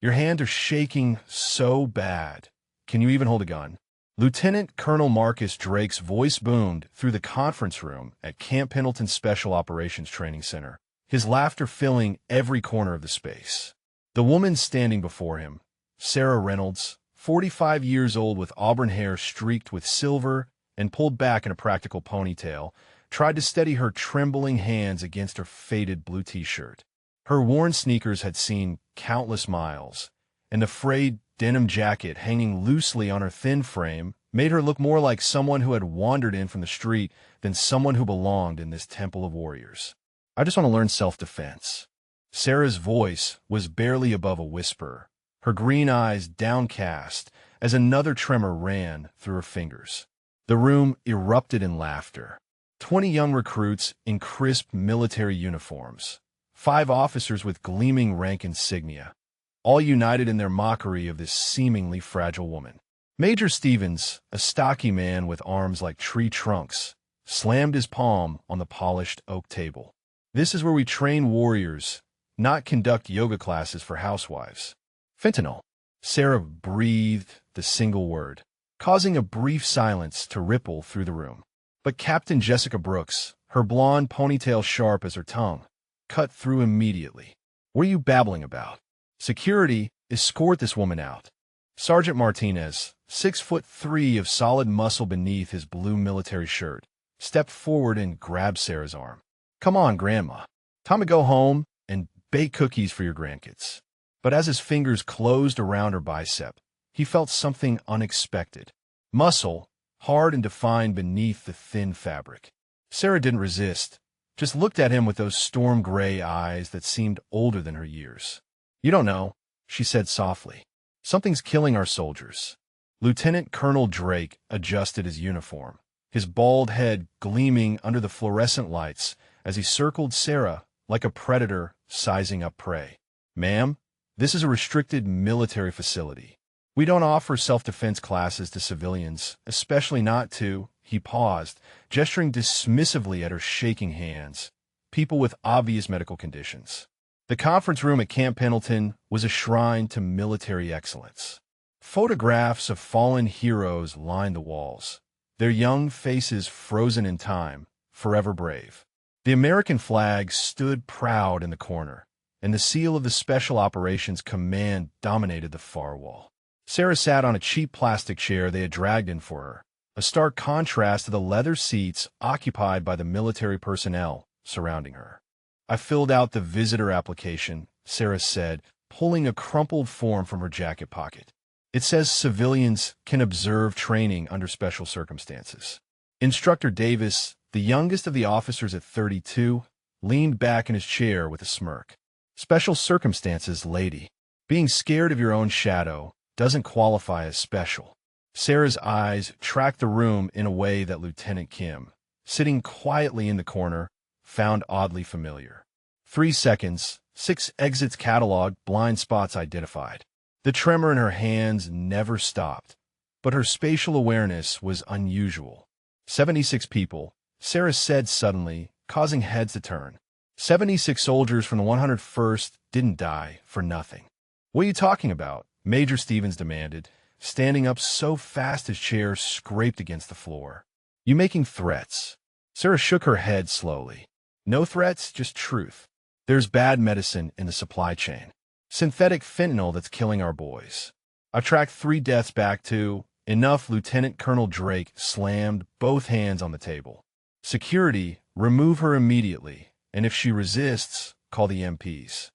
Your hands are shaking so bad. Can you even hold a gun? Lieutenant Colonel Marcus Drake's voice boomed through the conference room at Camp Pendleton Special Operations Training Center, his laughter filling every corner of the space. The woman standing before him, Sarah Reynolds, 45 years old with auburn hair streaked with silver and pulled back in a practical ponytail, tried to steady her trembling hands against her faded blue t-shirt. Her worn sneakers had seen countless miles, and the frayed denim jacket hanging loosely on her thin frame made her look more like someone who had wandered in from the street than someone who belonged in this temple of warriors. I just want to learn self-defense. Sarah's voice was barely above a whisper, her green eyes downcast as another tremor ran through her fingers. The room erupted in laughter. 20 young recruits in crisp military uniforms, 5 officers with gleaming rank insignia, all united in their mockery of this seemingly fragile woman. Major Stevens, a stocky man with arms like tree trunks, slammed his palm on the polished oak table. This is where we train warriors, not conduct yoga classes for housewives. Fentanyl. Sarah breathed the single word, causing a brief silence to ripple through the room. But Captain Jessica Brooks, her blonde ponytail sharp as her tongue, cut through immediately. What are you babbling about? Security, escort this woman out. Sergeant Martinez, 6'3" of solid muscle beneath his blue military shirt, stepped forward and grabbed Sarah's arm. Come on, Grandma. Time to go home and bake cookies for your grandkids. But as his fingers closed around her bicep, he felt something unexpected. Muscle, hard and defined beneath the thin fabric. Sarah didn't resist, just looked at him with those storm gray eyes that seemed older than her years. You don't know, she said softly. Something's killing our soldiers. Lieutenant Colonel Drake adjusted his uniform, his bald head gleaming under the fluorescent lights as he circled Sarah like a predator sizing up prey. Ma'am, this is a restricted military facility. We don't offer self-defense classes to civilians, especially not to, he paused, gesturing dismissively at her shaking hands, people with obvious medical conditions. The conference room at Camp Pendleton was a shrine to military excellence. Photographs of fallen heroes lined the walls, their young faces frozen in time, forever brave. The American flag stood proud in the corner, and the seal of the Special Operations Command dominated the far wall. Sarah sat on a cheap plastic chair they had dragged in for her, a stark contrast to the leather seats occupied by the military personnel surrounding her. I filled out the visitor application, Sarah said, pulling a crumpled form from her jacket pocket. It says civilians can observe training under special circumstances. Instructor Davis, the youngest of the officers at 32, leaned back in his chair with a smirk. Special circumstances, lady. Being scared of your own shadow doesn't qualify as special. Sarah's eyes tracked the room in a way that Lieutenant Kim, sitting quietly in the corner, found oddly familiar. 3 seconds, 6 exits cataloged, blind spots identified. The tremor in her hands never stopped, but her spatial awareness was unusual. 76 people, Sarah said suddenly, causing heads to turn. 76 soldiers from the 101st didn't die for nothing. What are you talking about? Major Stevens demanded, standing up so fast his chair scraped against the floor. You making threats? Sarah shook her head slowly. No threats, just truth. There's bad medicine in the supply chain. Synthetic fentanyl that's killing our boys. I've tracked 3 deaths back to enough. Lieutenant Colonel Drake slammed both hands on the table. Security, remove her immediately, and if she resists, call the MPs.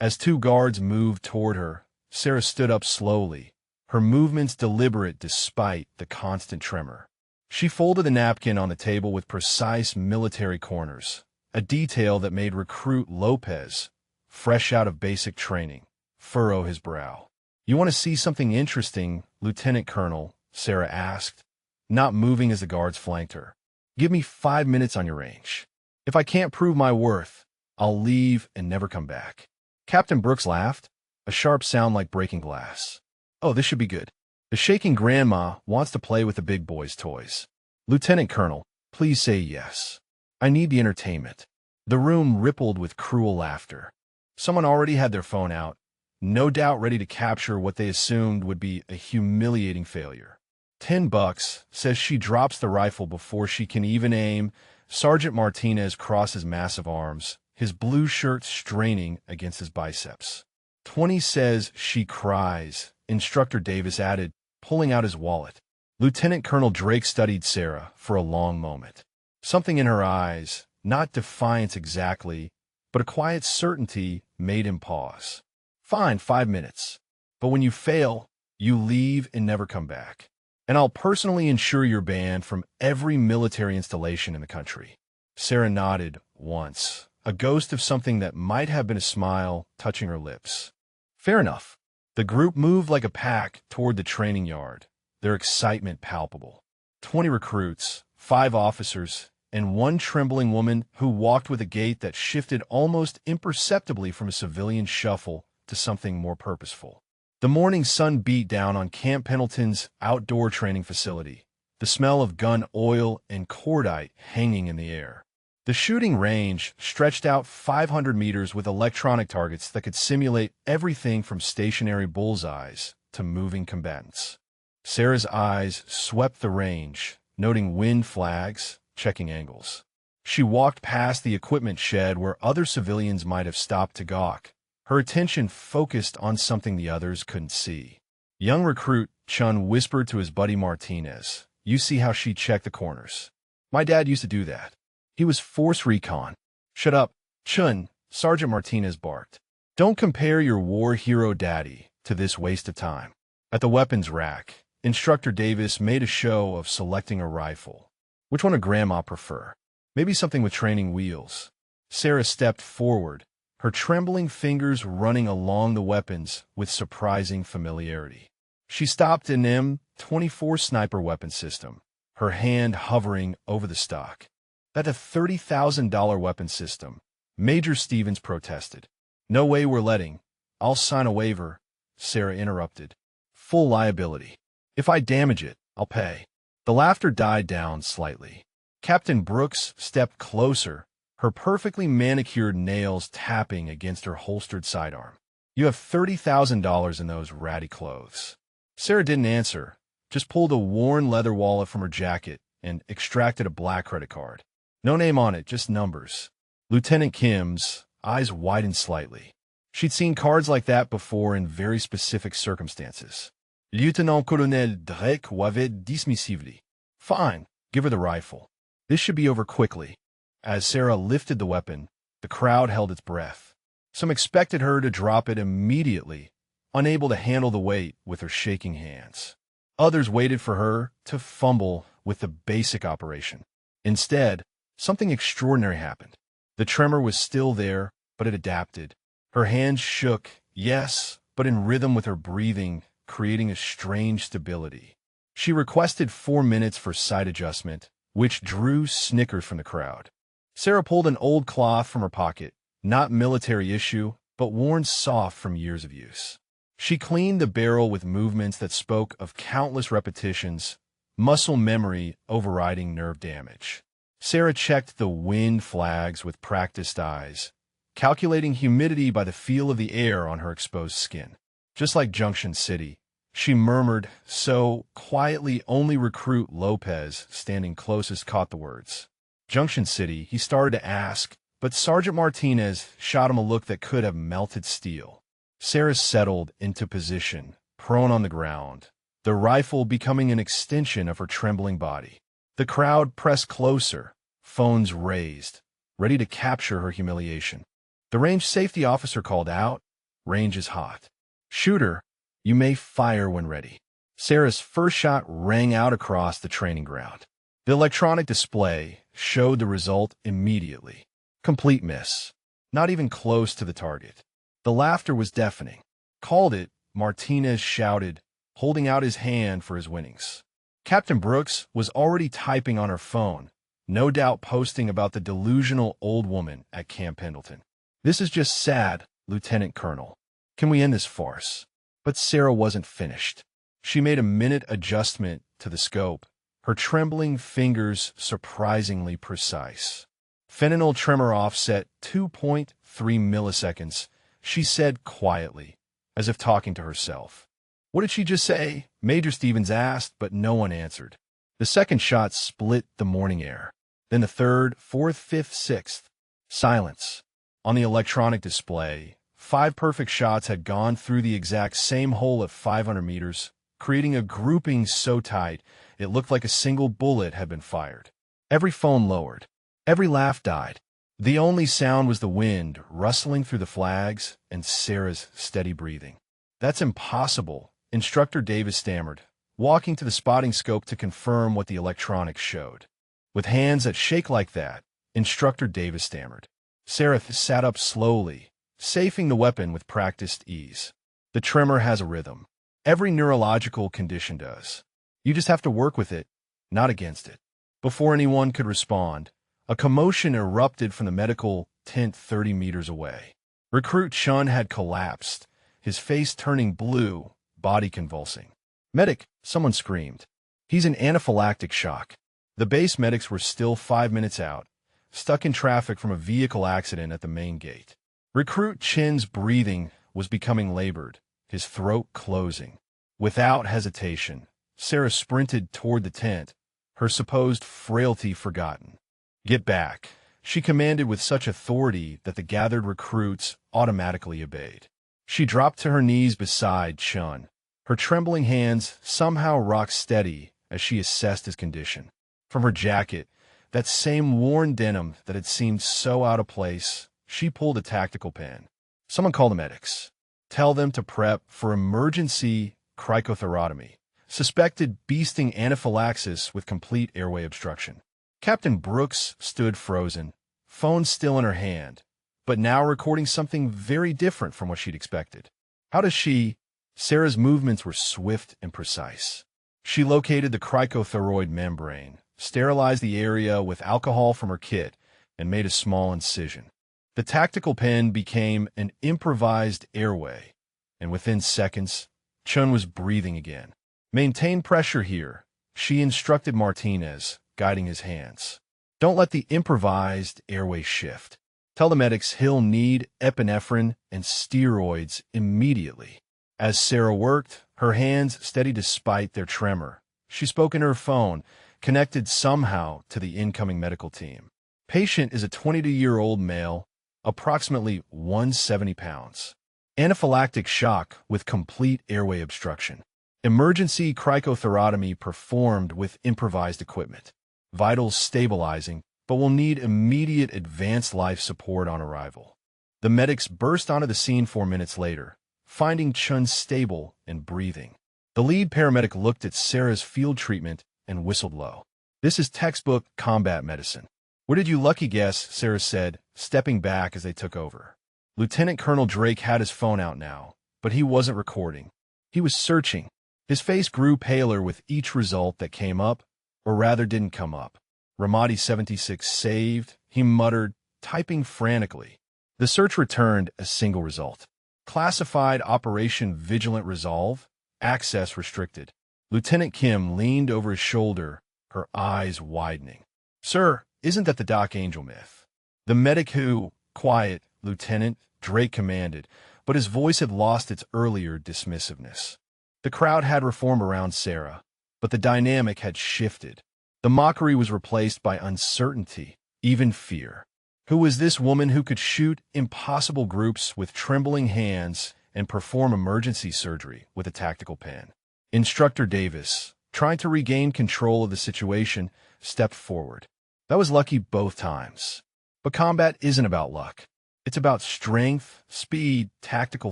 As 2 guards moved toward her, Sarah stood up slowly, her movements deliberate despite the constant tremor. She folded the napkin on the table with precise military corners, a detail that made recruit Lopez, fresh out of basic training, furrow his brow. You want to see something interesting, Lieutenant Colonel? Sarah asked, not moving as the guards flanked her. Give me 5 minutes on your range. If I can't prove my worth, I'll leave and never come back. Captain Brooks laughed, a sharp sound like breaking glass. Oh, this should be good. The shaking grandma wants to play with the big boy's toys. Lieutenant Colonel, please say yes. I need the entertainment. The room rippled with cruel laughter. Someone already had their phone out, no doubt ready to capture what they assumed would be a humiliating failure. $10, says she drops the rifle before she can even aim. Sergeant Martinez crosses massive arms, his blue shirt straining against his biceps. 20, says she cries. Instructor Davis added, pulling out his wallet. Lieutenant Colonel Drake studied Sarah for a long moment. Something in her eyes, not defiance exactly, but a quiet certainty, made him pause. Fine, 5 minutes. But when you fail, you leave and never come back. And I'll personally ensure you're banned from every military installation in the country. Sarah nodded once, a ghost of something that might have been a smile touching her lips. Fair enough. The group moved like a pack toward the training yard, their excitement palpable. 20 recruits, 5 officers, and 1 trembling woman who walked with a gait that shifted almost imperceptibly from a civilian shuffle to something more purposeful. The morning sun beat down on Camp Pendleton's outdoor training facility, the smell of gun oil and cordite hanging in the air. The shooting range stretched out 500 meters with electronic targets that could simulate everything from stationary bullseyes to moving combatants. Sarah's eyes swept the range, noting wind flags, checking angles. She walked past the equipment shed where other civilians might have stopped to gawk, her attention focused on something the others couldn't see. Young recruit Chun whispered to his buddy Martinez, "You see how she checked the corners? My dad used to do that. He was force recon." "Shut up, Chun," Sergeant Martinez barked. "Don't compare your war hero daddy to this waste of time." At the weapons rack, Instructor Davis made a show of selecting a rifle. "Which one would Grandma prefer? Maybe something with training wheels." Sarah stepped forward, her trembling fingers running along the weapons with surprising familiarity. She stopped an M24 sniper weapon system, her hand hovering over the stock. "That's a $30,000 weapon system," Major Stevens protested. "No way we're letting." "I'll sign a waiver," Sarah interrupted. "Full liability. If I damage it, I'll pay." The laughter died down slightly. Captain Brooks stepped closer, her perfectly manicured nails tapping against her holstered sidearm. "You have $30,000 in those ratty clothes." Sarah didn't answer, just pulled a worn leather wallet from her jacket and extracted a black credit card. No name on it, just numbers. Lieutenant Kim's eyes widened slightly. She'd seen cards like that before in very specific circumstances. "Lieutenant Colonel Drake avait dismissively." "Fine, give her the rifle. This should be over quickly." As Sarah lifted the weapon, the crowd held its breath. Some expected her to drop it immediately, unable to handle the weight with her shaking hands. Others waited for her to fumble with the basic operation. Instead, something extraordinary happened. The tremor was still there, but it adapted. Her hands shook, yes, but in rhythm with her breathing, creating a strange stability. She requested 4 minutes for sight adjustment, which drew snickers from the crowd. Sarah pulled an old cloth from her pocket, not military issue, but worn soft from years of use. She cleaned the barrel with movements that spoke of countless repetitions, muscle memory overriding nerve damage. Sarah checked the wind flags with practiced eyes, calculating humidity by the feel of the air on her exposed skin. Just like Junction City, she murmured, so quietly only recruit Lopez, standing closest, caught the words. "Junction City," he started to ask, but Sergeant Martinez shot him a look that could have melted steel. Sarah settled into position, prone on the ground, the rifle becoming an extension of her trembling body. The crowd pressed closer, phones raised, ready to capture her humiliation. The range safety officer called out, "Range is hot. Shooter, you may fire when ready." Sarah's first shot rang out across the training ground. The electronic display showed the result immediately. Complete miss. Not even close to the target. The laughter was deafening. "Called it," Martinez shouted, holding out his hand for his winnings. Captain Brooks was already typing on her phone, no doubt posting about the delusional old woman at Camp Pendleton. "This is just sad, Lieutenant Colonel. Can we end this farce?" But Sarah wasn't finished. She made a minute adjustment to the scope, her trembling fingers surprisingly precise. Fentanyl tremor offset 2.3 milliseconds, she said quietly, as if talking to herself. What did she just say? Major Stevens asked, but no one answered. The second shot split the morning air. Then the third, fourth, fifth, sixth. Silence. On the electronic display, 5 perfect shots had gone through the exact same hole at 500 meters, creating a grouping so tight it looked like a single bullet had been fired. Every phone lowered. Every laugh died. The only sound was the wind rustling through the flags and Sarah's steady breathing. "That's impossible," Instructor Davis stammered, walking to the spotting scope to confirm what the electronics showed. "With hands that shake like that," Instructor Davis stammered. Sarah sat up slowly, safing the weapon with practiced ease. "The tremor has a rhythm. Every neurological condition does. You just have to work with it, not against it." Before anyone could respond, a commotion erupted from the medical tent 30 meters away. Recruit Chun had collapsed, his face turning blue, body convulsing. "Medic!" someone screamed. "He's in anaphylactic shock." The base medics were still 5 minutes out, stuck in traffic from a vehicle accident at the main gate. Recruit Chin's breathing was becoming labored, his throat closing. Without hesitation, Sarah sprinted toward the tent, her supposed frailty forgotten. "Get back," she commanded with such authority that the gathered recruits automatically obeyed. She dropped to her knees beside Chun, her trembling hands somehow rock steady as she assessed his condition. From her jacket, that same worn denim that had seemed so out of place, she pulled a tactical pen. "Someone call the medics. Tell them to prep for emergency cricothyrotomy. Suspected beasting anaphylaxis with complete airway obstruction." Captain Brooks stood frozen, phone still in her hand, but now recording something very different from what she'd expected. "How does she—" Sarah's movements were swift and precise. She located the cricothyroid membrane, sterilized the area with alcohol from her kit, and made a small incision. The tactical pen became an improvised airway, and within seconds, Chun was breathing again. "Maintain pressure here," she instructed Martinez, guiding his hands. "Don't let the improvised airway shift. Tell the medics he'll need epinephrine and steroids immediately." As Sarah worked, her hands steady despite their tremor, she spoke in her phone, connected somehow to the incoming medical team. "Patient is a 22-year-old male, approximately 170 pounds. Anaphylactic shock with complete airway obstruction. Emergency cricothyrotomy performed with improvised equipment. Vitals stabilizing, but will need immediate advanced life support on arrival." The medics burst onto the scene 4 minutes later, finding Chun stable and breathing. The lead paramedic looked at Sarah's field treatment and whistled low. "This is textbook combat medicine." "Where did you lucky guess?" Sarah said, stepping back as they took over. Lieutenant Colonel Drake had his phone out now, but he wasn't recording. He was searching. His face grew paler with each result that came up, or rather didn't come up. "Ramadi 76 saved," he muttered, typing frantically. The search returned a single result. "Classified Operation Vigilant Resolve, access restricted." Lieutenant Kim leaned over his shoulder, her eyes widening. "Sir, isn't that the Doc Angel myth?" The medic who— "Quiet, Lieutenant," Drake commanded, but his voice had lost its earlier dismissiveness. The crowd had reformed around Sarah, but the dynamic had shifted. The mockery was replaced by uncertainty, even fear. Who was this woman who could shoot impossible groups with trembling hands and perform emergency surgery with a tactical pen? Instructor Davis, trying to regain control of the situation, stepped forward. "That was lucky both times. But combat isn't about luck. It's about strength, speed, tactical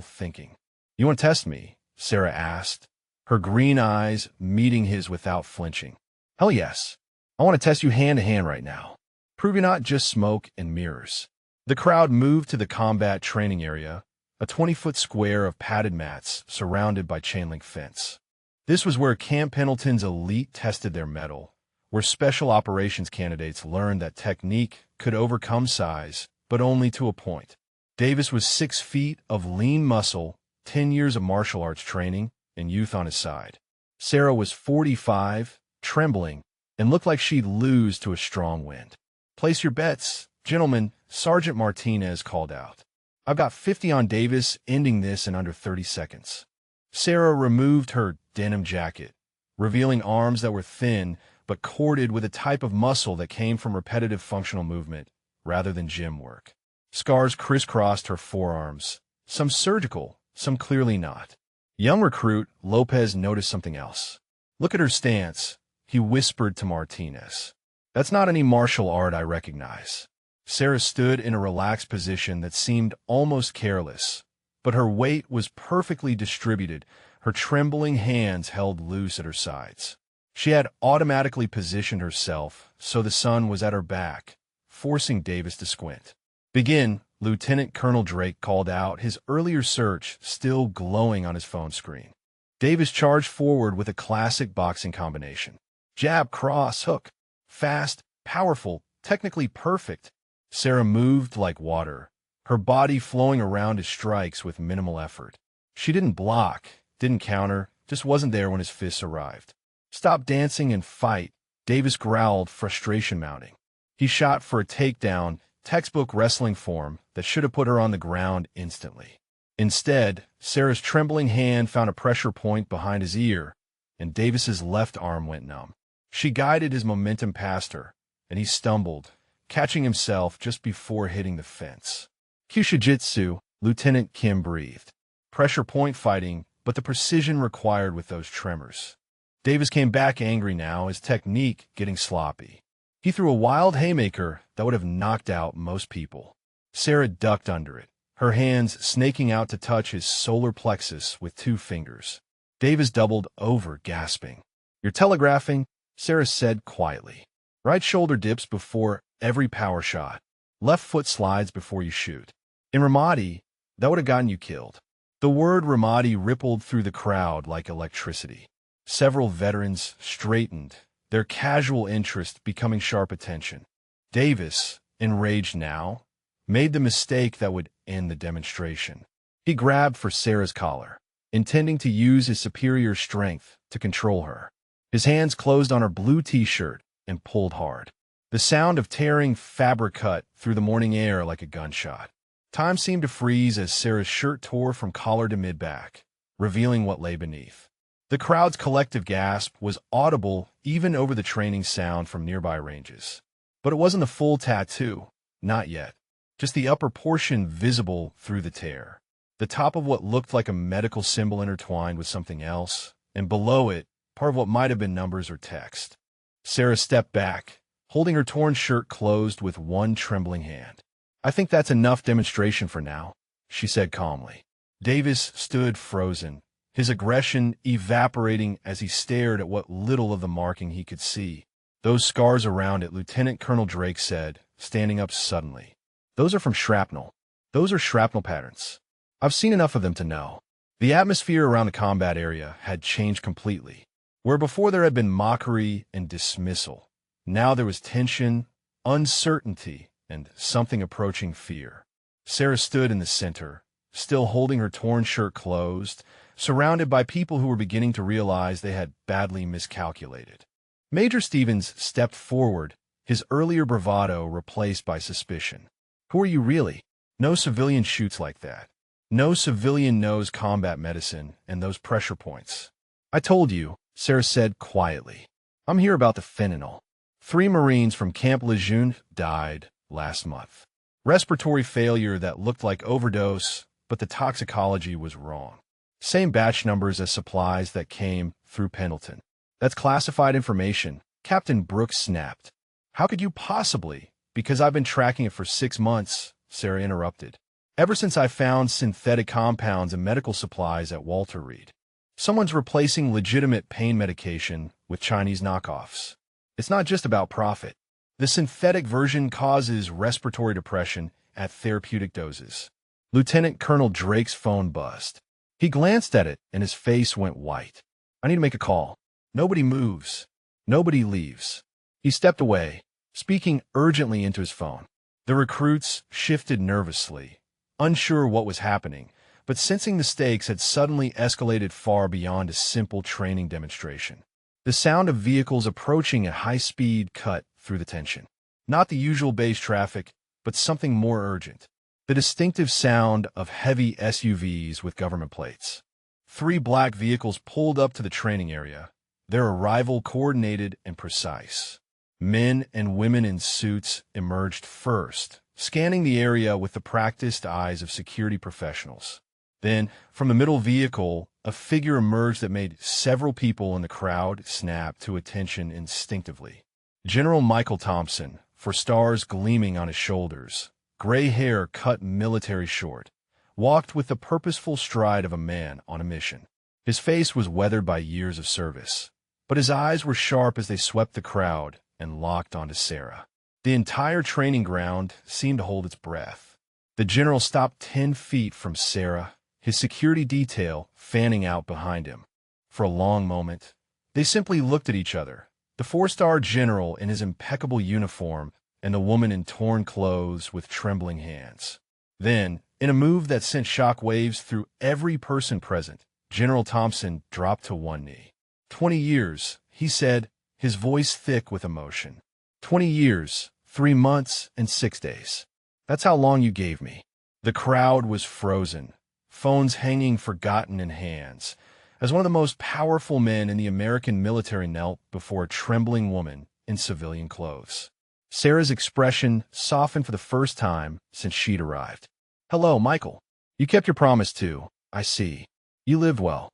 thinking." "You want to test me?" Sarah asked, her green eyes meeting his without flinching. "Hell yes. I want to test you hand-to-hand right now. Prove you're not just smoke and mirrors." The crowd moved to the combat training area, a 20-foot square of padded mats surrounded by chain-link fence. This was where Camp Pendleton's elite tested their mettle, where special operations candidates learned that technique could overcome size, but only to a point. Davis was 6 feet of lean muscle, 10 years of martial arts training, and youth on his side. Sarah was 45, trembling, and looked like she'd lose to a strong wind. "Place your bets, gentlemen," Sergeant Martinez called out. I've got 50 on Davis, ending this in under 30 seconds. Sarah removed her denim jacket, revealing arms that were thin but corded with a type of muscle that came from repetitive functional movement rather than gym work. Scars crisscrossed her forearms, some surgical, some clearly not. Young recruit Lopez noticed something else. "Look at her stance," he whispered to Martinez. "That's not any martial art I recognize." Sarah stood in a relaxed position that seemed almost careless, but her weight was perfectly distributed, her trembling hands held loose at her sides. She had automatically positioned herself so the sun was at her back, forcing Davis to squint. "Begin," Lieutenant Colonel Drake called out, his earlier search still glowing on his phone screen. Davis charged forward with a classic boxing combination. Jab, cross, hook. Fast, powerful, technically perfect. Sarah moved like water, her body flowing around his strikes with minimal effort. She didn't block, didn't counter, just wasn't there when his fists arrived. "Stop dancing and fight," Davis growled, frustration mounting. He shot for a takedown, textbook wrestling form that should have put her on the ground instantly. Instead, Sarah's trembling hand found a pressure point behind his ear, and Davis's left arm went numb. She guided his momentum past her, and he stumbled, catching himself just before hitting the fence. "Kyushijitsu," Lieutenant Kim breathed. Pressure point fighting, but the precision required with those tremors. Davis came back angry now, his technique getting sloppy. He threw a wild haymaker that would have knocked out most people. Sarah ducked under it, her hands snaking out to touch his solar plexus with 2 fingers. Davis doubled over, gasping. "You're telegraphing," Sarah said quietly. "Right shoulder dips before every power shot. Left foot slides before you shoot. In Ramadi, that would have gotten you killed." The word Ramadi rippled through the crowd like electricity. Several veterans straightened, their casual interest becoming sharp attention. Davis, enraged now, made the mistake that would end the demonstration. He grabbed for Sarah's collar, intending to use his superior strength to control her. His hands closed on her blue t-shirt and pulled hard. The sound of tearing fabric cut through the morning air like a gunshot. Time seemed to freeze as Sarah's shirt tore from collar to mid-back, revealing what lay beneath. The crowd's collective gasp was audible even over the training sound from nearby ranges. But it wasn't the full tattoo, not yet. Just the upper portion visible through the tear. The top of what looked like a medical symbol intertwined with something else, and below it, part of what might have been numbers or text. Sarah stepped back, holding her torn shirt closed with one trembling hand. "I think that's enough demonstration for now," she said calmly. Davis stood frozen, his aggression evaporating as he stared at what little of the marking he could see. "Those scars around it," Lieutenant Colonel Drake said, standing up suddenly. "Those are from shrapnel. Those are shrapnel patterns. I've seen enough of them to know." The atmosphere around the combat area had changed completely. Where before there had been mockery and dismissal, now there was tension, uncertainty, and something approaching fear. Sarah stood in the center, still holding her torn shirt closed, surrounded by people who were beginning to realize they had badly miscalculated. Major Stevens stepped forward, his earlier bravado replaced by suspicion. "Who are you really? No civilian shoots like that. No civilian knows combat medicine and those pressure points." "I told you," Sarah said quietly. "I'm here about the fentanyl. 3 Marines from Camp Lejeune died last month. Respiratory failure that looked like overdose, but the toxicology was wrong. Same batch numbers as supplies that came through Pendleton. That's classified information," Captain Brooks snapped. "How could you possibly?" "Because I've been tracking it for 6 months," Sarah interrupted. "Ever since I found synthetic compounds and medical supplies at Walter Reed. Someone's replacing legitimate pain medication with Chinese knockoffs. It's not just about profit. The synthetic version causes respiratory depression at therapeutic doses." Lieutenant Colonel Drake's phone buzzed. He glanced at it, and his face went white. "I need to make a call. Nobody moves. Nobody leaves." He stepped away, speaking urgently into his phone. The recruits shifted nervously, unsure what was happening, but sensing the stakes had suddenly escalated far beyond a simple training demonstration. The sound of vehicles approaching at high speed cut through the tension. Not the usual base traffic, but something more urgent. The distinctive sound of heavy SUVs with government plates. 3 black vehicles pulled up to the training area, their arrival coordinated and precise. Men and women in suits emerged first, scanning the area with the practiced eyes of security professionals. Then, from the middle vehicle, a figure emerged that made several people in the crowd snap to attention instinctively. General Michael Thompson, for stars gleaming on his shoulders, gray hair cut military short, walked with the purposeful stride of a man on a mission. His face was weathered by years of service, but his eyes were sharp as they swept the crowd and locked onto Sarah. The entire training ground seemed to hold its breath. The general stopped 10 feet from Sarah, his security detail fanning out behind him. For a long moment, they simply looked at each other, the 4-star general in his impeccable uniform and the woman in torn clothes with trembling hands. Then, in a move that sent shock waves through every person present, General Thompson dropped to one knee. 20 years, he said, his voice thick with emotion. 20 years, 3 months, and 6 days. That's how long you gave me. The crowd was frozen, phones hanging forgotten in hands, as one of the most powerful men in the American military knelt before a trembling woman in civilian clothes. Sarah's expression softened for the first time since she'd arrived. "Hello, Michael. You kept your promise too, I see. You lived well.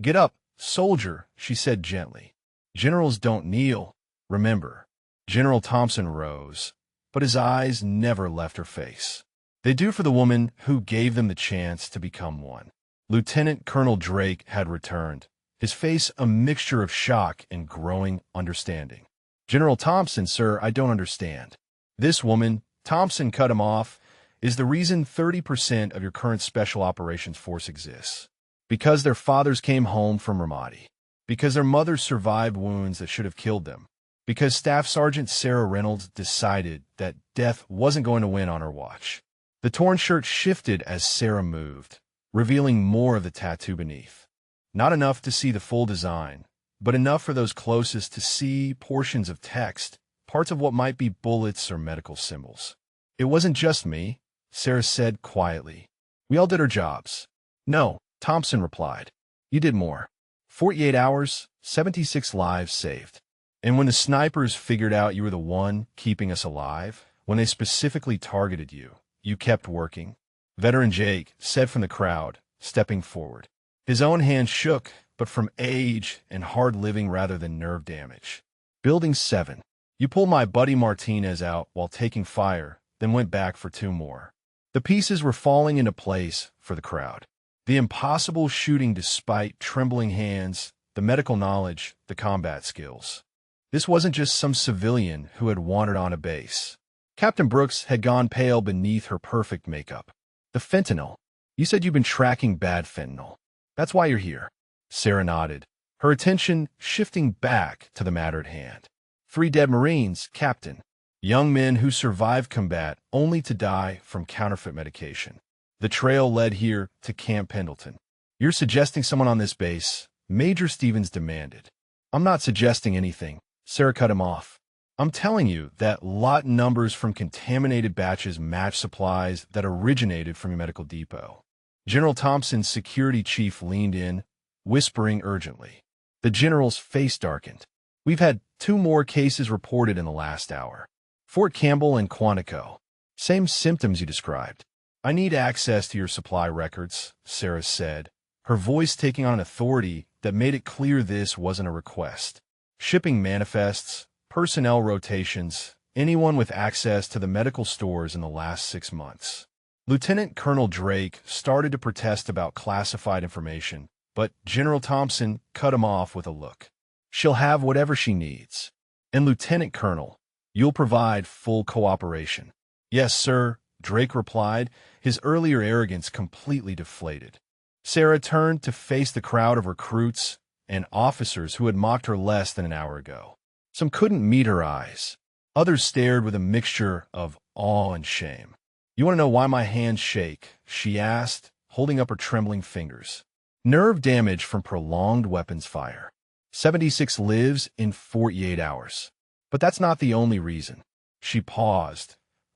Get up, soldier," she said gently. "Generals don't kneel, remember." General Thompson rose, but his eyes never left her face. They do for the woman who gave them the chance to become one. Lieutenant Colonel Drake had returned, his face a mixture of shock and growing understanding. "General Thompson, sir, I don't understand." This woman, Thompson cut him off, is the reason 30% of your current Special Operations Force exists. Because their fathers came home from Ramadi. Because their mothers survived wounds that should have killed them. Because Staff Sergeant Sarah Reynolds decided that death wasn't going to win on her watch. The torn shirt shifted as Sarah moved, revealing more of the tattoo beneath. Not enough to see the full design, but enough for those closest to see portions of text, parts of what might be bullets or medical symbols. "It wasn't just me," Sarah said quietly. "We all did our jobs." "No," Thompson replied. "You did more. 48 hours, 76 lives saved. And when the snipers figured out you were the one keeping us alive, when they specifically targeted you, you kept working." Veteran Jake said from the crowd, stepping forward. His own hand shook, but from age and hard living rather than nerve damage. "Building 7. You pulled my buddy Martinez out while taking fire, then went back for 2 more. The pieces were falling into place for the crowd. The impossible shooting despite trembling hands, the medical knowledge, the combat skills. This wasn't just some civilian who had wandered on a base. Captain Brooks had gone pale beneath her perfect makeup. "The fentanyl. You said you've been tracking bad fentanyl. That's why you're here." Sarah nodded, her attention shifting back to the matter at hand. 3 dead Marines, Captain. Young men who survived combat only to die from counterfeit medication. The trail led here to Camp Pendleton. "You're suggesting someone on this base," Major Stevens demanded. "I'm not suggesting anything," Sarah cut him off. "I'm telling you that lot numbers from contaminated batches match supplies that originated from your medical depot." General Thompson's security chief leaned in, whispering urgently. The general's face darkened. "We've had 2 more cases reported in the last hour. Fort Campbell and Quantico. Same symptoms you described. I need access to your supply records," Sarah said, her voice taking on an authority that made it clear this wasn't a request. "Shipping manifests, personnel rotations, anyone with access to the medical stores in the last 6 months." Lieutenant Colonel Drake started to protest about classified information, but General Thompson cut him off with a look. "She'll have whatever she needs. And Lieutenant Colonel, you'll provide full cooperation." "Yes, sir," Drake replied, his earlier arrogance completely deflated. Sarah turned to face the crowd of recruits and officers who had mocked her less than an hour ago. Some couldn't meet her eyes. Others stared with a mixture of awe and shame. "You want to know why my hands shake?" she asked, holding up her trembling fingers. "Nerve damage from prolonged weapons fire. 76 lives in 48 hours. But that's not the only reason." She paused,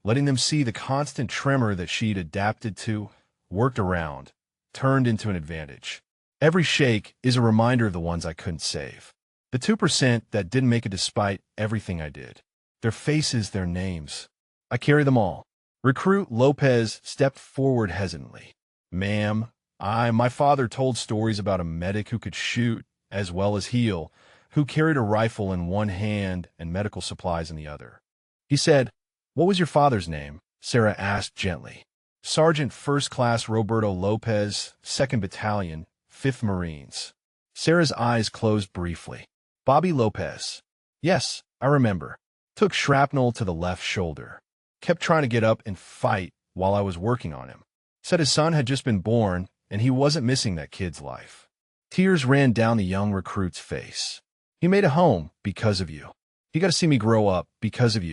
letting them see the constant tremor that she'd adapted to, worked around, turned into an advantage. Every shake is a reminder of the ones I couldn't save. The 2% that didn't make it despite everything I did. Their faces, their names. I carry them all. Recruit Lopez stepped forward hesitantly. Ma'am, my father told stories about a medic who could shoot as well as heal, who carried a rifle in one hand and medical supplies in the other. He said, "What was your father's name?" Sarah asked gently. Sergeant First Class Roberto Lopez, 2nd Battalion, 5th Marines. Sarah's eyes closed briefly. Bobby Lopez. Yes, I remember. Took shrapnel to the left shoulder. Kept trying to get up and fight while I was working on him. Said his son had just been born, and he wasn't missing that kid's life. Tears ran down the young recruit's face. He made a home because of you. He got to see me grow up because of you.